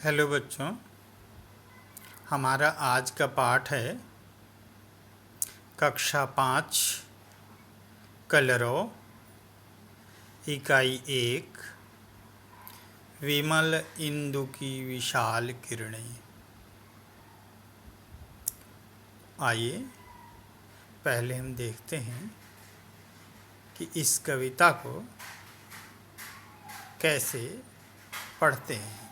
Hello बच्चों, हमारा आज का पाठ है कक्षा 5 कलरव इकाई 1 विमल इंदु की विशाल किरणें। आइए पहले हम देखते हैं कि इस कविता को कैसे पढ़ते हैं।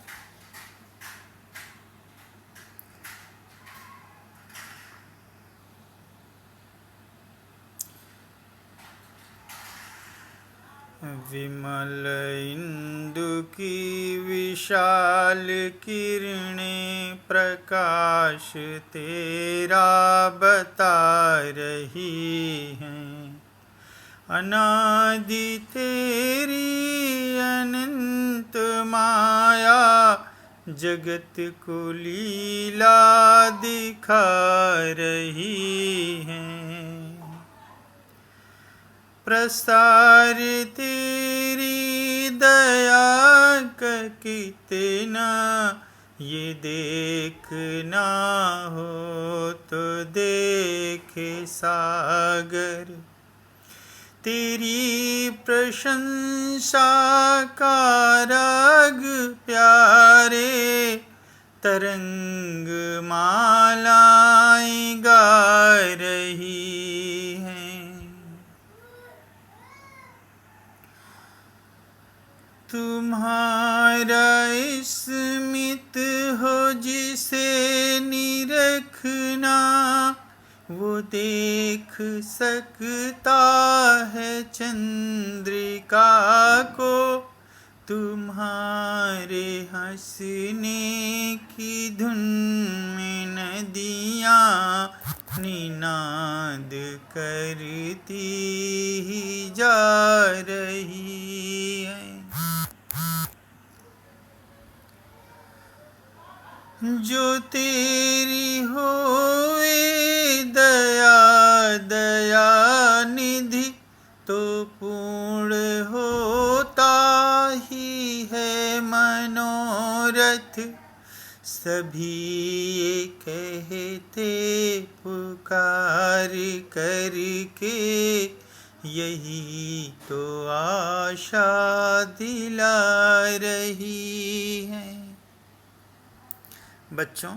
विमल इंदु की विशाल किरणें प्रकाश तेरा बता रही हैं। अनादि तेरी अनंत माया जगत को लीला दिखा रही हैं। प्रसार तेरी दया का कितना ये देखना हो तो देखे सागर। तेरी प्रशंसा का राग प्यारे तरंग मालाएं गा रही हैं। तुम्हारा स्मित हो जिसे निरखना वो देख सकता है चंद्रिका को। तुम्हारे हंसने की धुन में नदियाँ निनाद करती ही जा रही हैं। जो तेरी होए दया दया निधि तो पूर्ण होता ही है मनोरथ। सभी ये कहते पुकार करके यही तो आशा दिला रही है। बच्चों,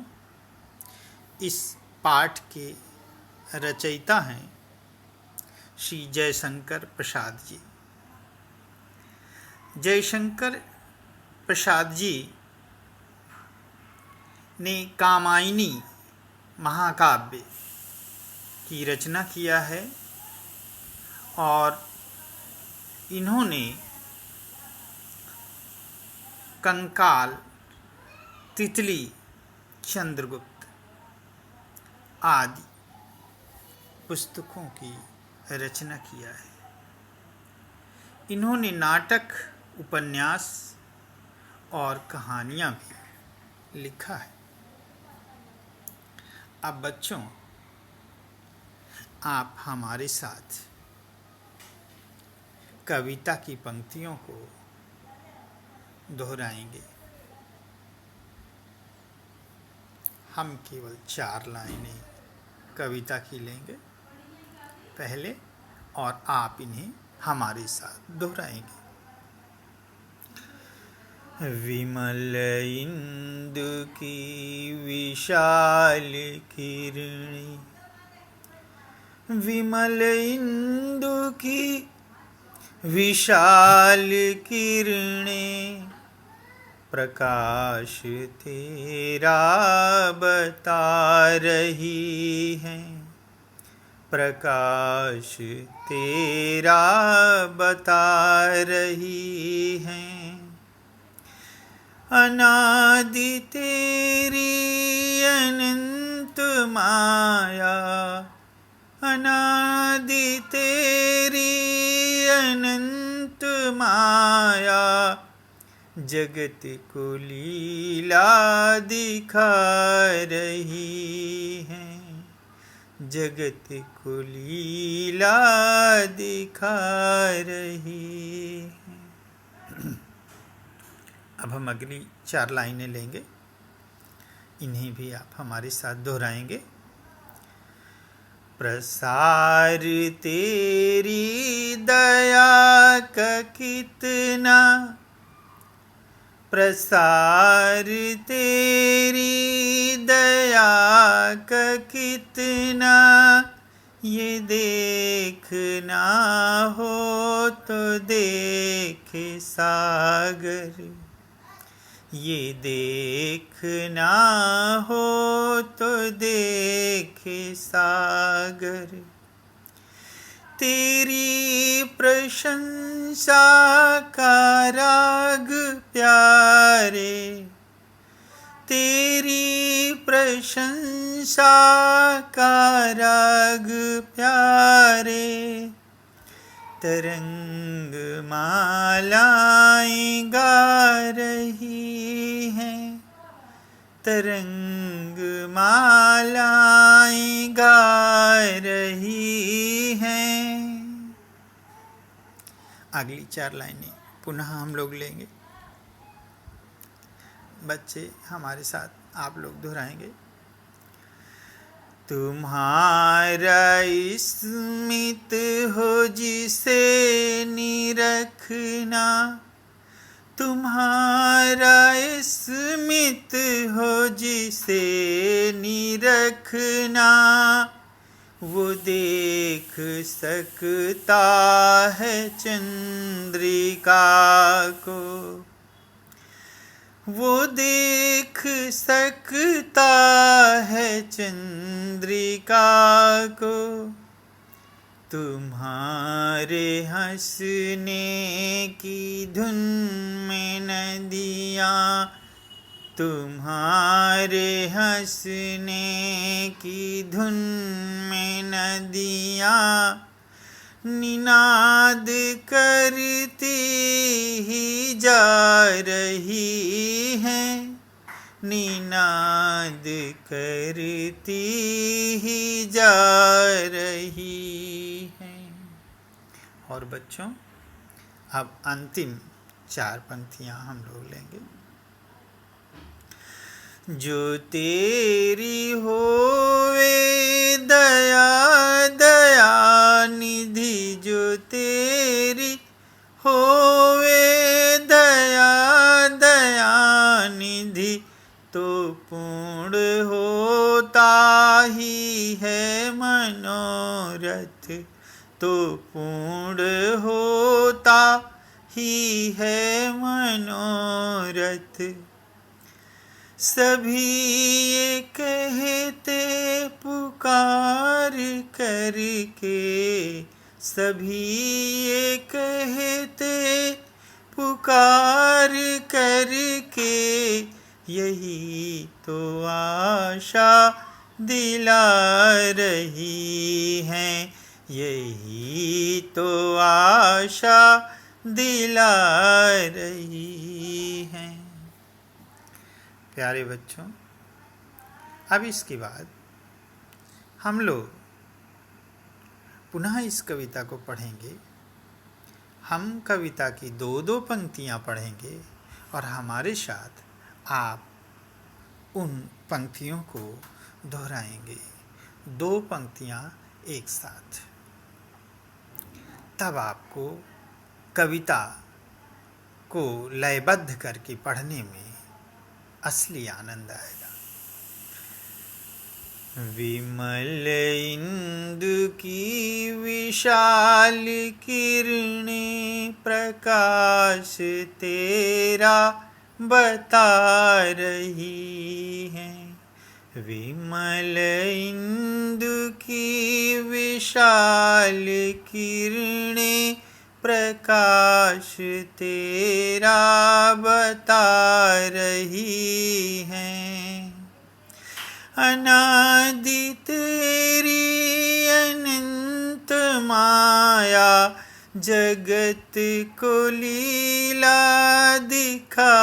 इस पाठ के रचयिता हैं श्री जयशंकर प्रसाद जी। जयशंकर प्रसाद जी ने कामायनी महाकाव्य की रचना किया है और इन्होंने कंकाल, तितली, चंद्रगुप्त आदि पुस्तकों की रचना किया है। इन्होंने नाटक, उपन्यास और कहानियाँ भी लिखा है। अब बच्चों, आप हमारे साथ कविता की पंक्तियों को दोहराएंगे। हम केवल 4 लाइनें कविता की लेंगे पहले और आप इन्हें हमारे साथ दोहराएंगे। विमल इंदु की विशाल किरणें, विमल इंदु की विशाल किरणें प्रकाश तेरा बता रही हैं। प्रकाश तेरा बता रही हैं। अनादि तेरी अनंत माया, अनादि तेरी अनंत माया जगत को लीला दिखा रही हैं। जगत को लीला दिखा रही हैं। अब हम अगली 4 लाइनें लेंगे। इन्हें भी आप हमारे साथ दोहराएंगे। प्रसार तेरी दया का कितना, प्रसार तेरी दया का कितना, ये देखना हो तो देखे सागर, ये देखना हो तो देखे सागर। तेरी प्रशंसा का राग प्यारे, तेरी प्रशंसा का राग प्यारे, तरंग मालाएं गा रही हैं, तरंग मालाएं गा रही हैं। अगली 4 लाइनें पुनः हम लोग लेंगे। बच्चे हमारे साथ आप लोग दोहराएंगे। तुम्हारा स्मित हो जिसे निरखना, तुम्हारा स्मित हो जिसे निरखना, वो देख सकता है चंद्रिका को, वो देख सकता है चंद्रिका को। तुम्हारे हंसने की धुन में नदियाँ, तुम्हारे हंसने की धुन में नदियाँ, निनाद करती ही जा रही हैं, निनाद करती ही जा रही हैं। और बच्चों अब अंतिम 4 पंक्तियाँ हम लोग लेंगे। जो तेरी होवे दया दया निधि, जो तेरी होवे दया दया निधि, तो पूर्ण होता ही है मनोरथ, तो पूर्ण होता ही है मनोरथ। सभी ये कहते पुकार करके, सभी ये कहते पुकार करके, यही तो आशा दिला रही हैं, यही तो आशा दिला रही हैं। प्यारे बच्चों, अब इसके बाद हम लोग पुनः इस कविता को पढ़ेंगे। हम कविता की 2-2 पंक्तियाँ पढ़ेंगे और हमारे साथ आप उन पंक्तियों को दोहराएंगे, 2 पंक्तियाँ एक साथ। तब आपको कविता को लयबद्ध करके पढ़ने में असली आनंद आएगा। विमल इंदु की विशाल किरणें प्रकाश तेरा बता रही हैं, विमल इंदु की विशाल किरणें प्रकाश तेरा बता रही हैं। अनादि तेरी अनंत माया, जगत को लीला दिखा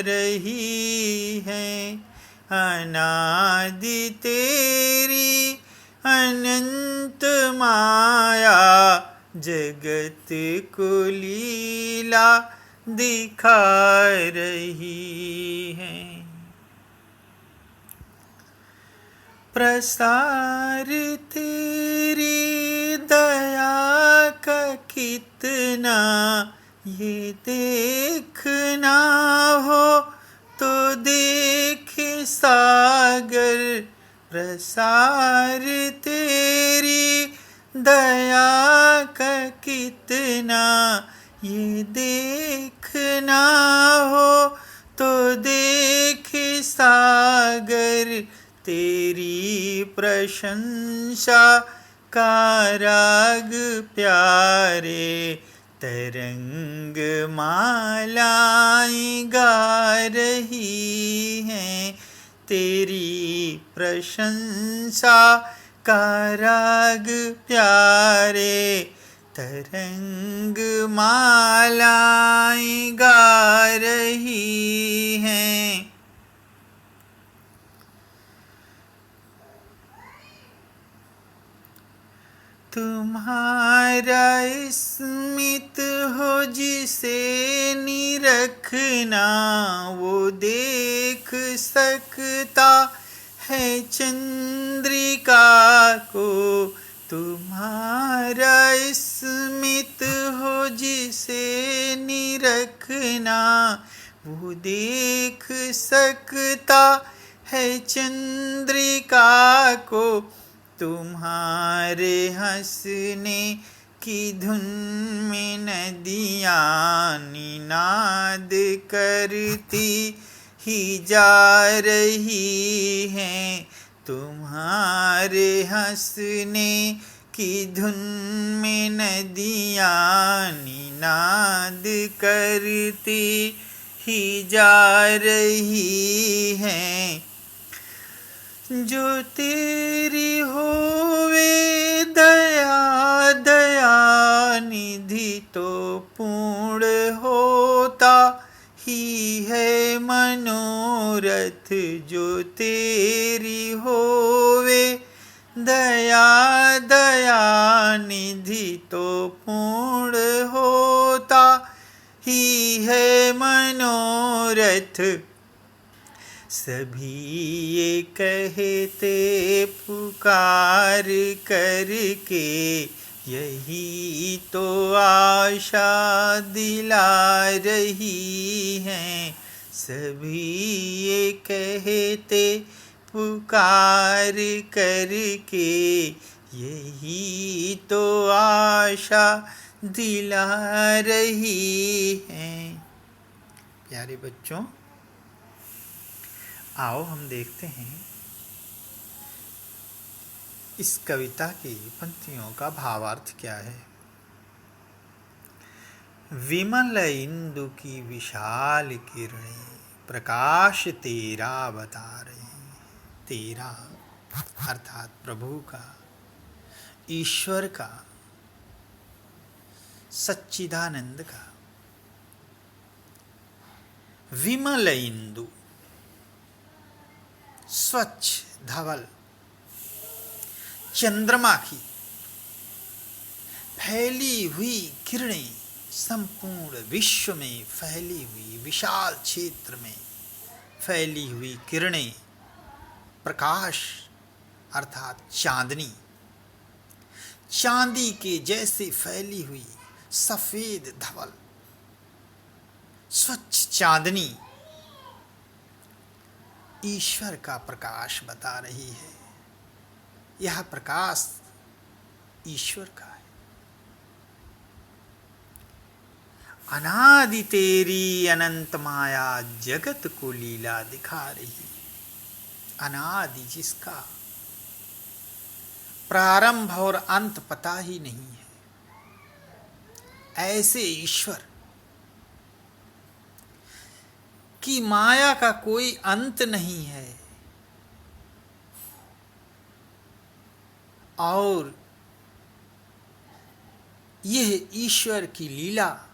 रही है, अनादि तेरी अनंत माया, जगत को लीला दिखा रही है। प्रसार तेरी दया का कितना ये देखना हो तो देखे सागर। प्रसार तेरी दया का कितना ये देखना हो तो देखे सागर। तेरी प्रशंसा का राग प्यारे तरंग मालाएं गा रही हैं। तेरी प्रशंसा का राग प्यारे तरंग मालाएं गा रही हैं। तुम्हारा स्मित हो जिसे निरखना वो देख सकता है चंद्रिका को। तुम्हारा स्मित हो जिसे निरखना वो देख सकता है चंद्रिका को। तुम्हारे हंसने की धुन में नदियाँ निनाद करती ही जा रही हैं। तुम्हारे हंसने की धुन में नदियाँ निनाद करती ही जा रही हैं। जो तेरी होवे दया दया निधि तो पूर्ण होता ही है मनोरथ। जो तेरी होवे दया दया निधि तो पूर्ण होता ही है मनोरथ। सभी ये कहते पुकार करके यही तो आशा दिला रही हैं। सभी ये कहते पुकार करके यही तो आशा दिला रही हैं। प्यारे बच्चों, आओ हम देखते हैं इस कविता की पंक्तियों का भावार्थ क्या है। विमल इंदु की विशाल किरणें प्रकाश तेरा बता रही। तेरा अर्थात प्रभु का, ईश्वर का, सच्चिदानंद का। विमल इंदु स्वच्छ धवल चंद्रमा की फैली हुई किरणें, संपूर्ण विश्व में फैली हुई, विशाल क्षेत्र में फैली हुई किरणें, प्रकाश अर्थात चांदनी, चांदी के जैसे फैली हुई सफेद धवल स्वच्छ चांदनी ईश्वर का प्रकाश बता रही है। यह प्रकाश ईश्वर का है। अनादि तेरी अनंत माया जगत को लीला दिखा रही। अनादि जिसका प्रारंभ और अंत पता ही नहीं है, ऐसे ईश्वर की माया का कोई अंत नहीं है और यह ईश्वर की लीला,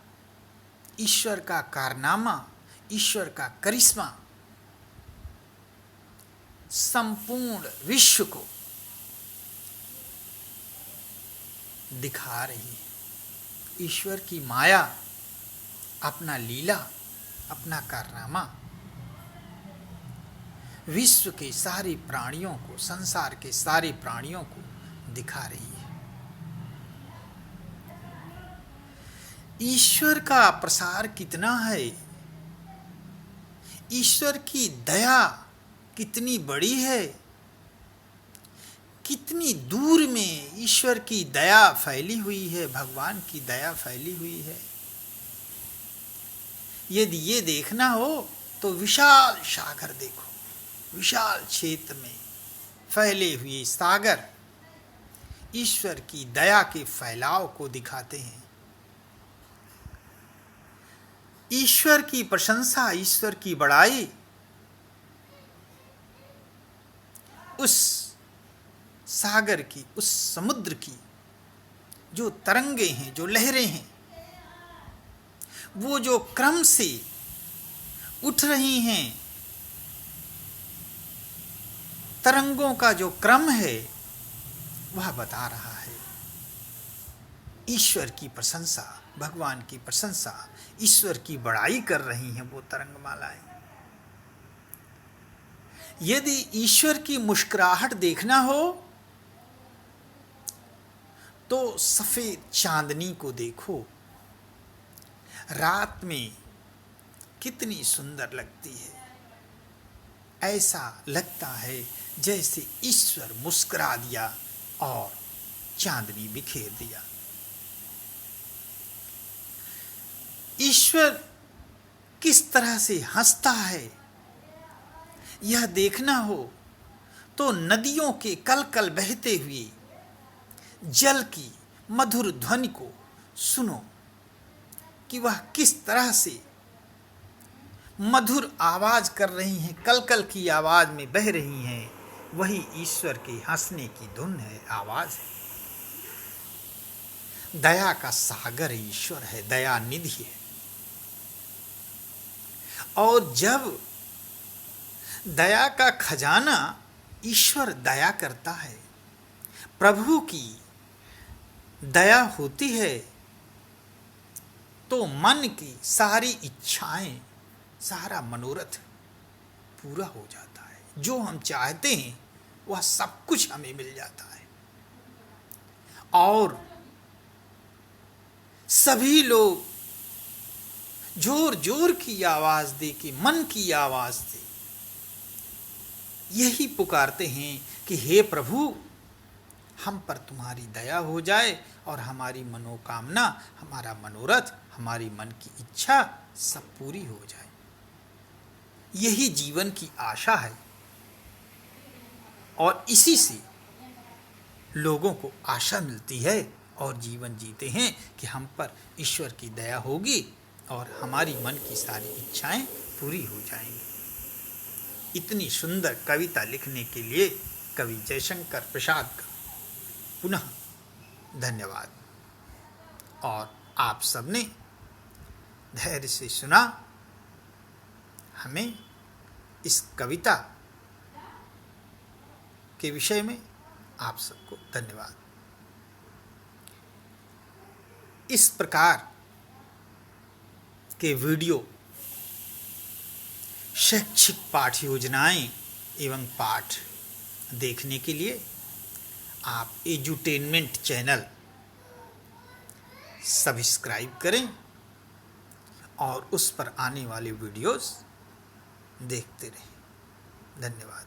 ईश्वर का कारनामा, ईश्वर का करिश्मा संपूर्ण विश्व को दिखा रही है। ईश्वर की माया, अपना लीला, अपना कारनामा विश्व के सारे प्राणियों को, संसार के सारे प्राणियों को दिखा रही है। ईश्वर का प्रसार कितना है, ईश्वर की दया कितनी बड़ी है, कितनी दूर में ईश्वर की दया फैली हुई है, भगवान की दया फैली हुई है। यदि ये देखना हो तो विशाल सागर देखो, विशाल क्षेत्र में फैले हुए सागर ईश्वर की दया के फैलाव को दिखाते हैं। ईश्वर की प्रशंसा, ईश्वर की बड़ाई उस सागर की, उस समुद्र की जो तरंगे हैं, जो लहरें हैं, वो जो क्रम से उठ रही हैं, तरंगों का जो क्रम है वह बता रहा है ईश्वर की प्रशंसा, भगवान की प्रशंसा, ईश्वर की बड़ाई कर रही हैं वो तरंगमालाएं। यदि ईश्वर की मुस्कुराहट देखना हो तो सफेद चांदनी को देखो, रात में कितनी सुंदर लगती है। ऐसा लगता है जैसे ईश्वर मुस्कुरा दिया और चांदनी बिखेर दिया। ईश्वर किस तरह से हंसता है यह देखना हो तो नदियों के कल कल बहते हुए जल की मधुर ध्वनि को सुनो कि वह किस तरह से मधुर आवाज कर रही हैं, कल कल की आवाज में बह रही हैं। वही ईश्वर के हंसने की धुन है, आवाज है। दया का सागर ईश्वर है, दया निधि है। और जब दया का खजाना ईश्वर दया करता है, प्रभु की दया होती है, तो मन की सारी इच्छाएं, सारा मनोरथ पूरा हो जाता है। जो हम चाहते हैं वह सब कुछ हमें मिल जाता है। और सभी लोग जोर जोर की आवाज दे के, मन की आवाज दे यही पुकारते हैं कि हे प्रभु, हम पर तुम्हारी दया हो जाए और हमारी मनोकामना, हमारा मनोरथ, हमारी मन की इच्छा सब पूरी हो जाए। यही जीवन की आशा है और इसी से लोगों को आशा मिलती है और जीवन जीते हैं कि हम पर ईश्वर की दया होगी और हमारी मन की सारी इच्छाएं पूरी हो जाएंगी। इतनी सुंदर कविता लिखने के लिए कवि जयशंकर प्रसाद का पुनः धन्यवाद। और आप सबने धैर्य से सुना। हमें इस कविता के विषय में आप सबको धन्यवाद। इस प्रकार के वीडियो, शैक्षिक पाठ योजनाएं एवं पाठ देखने के लिए आप एजुटेनमेंट चैनल सब्सक्राइब करें और उस पर आने वाले वीडियोस देखते रहें। धन्यवाद।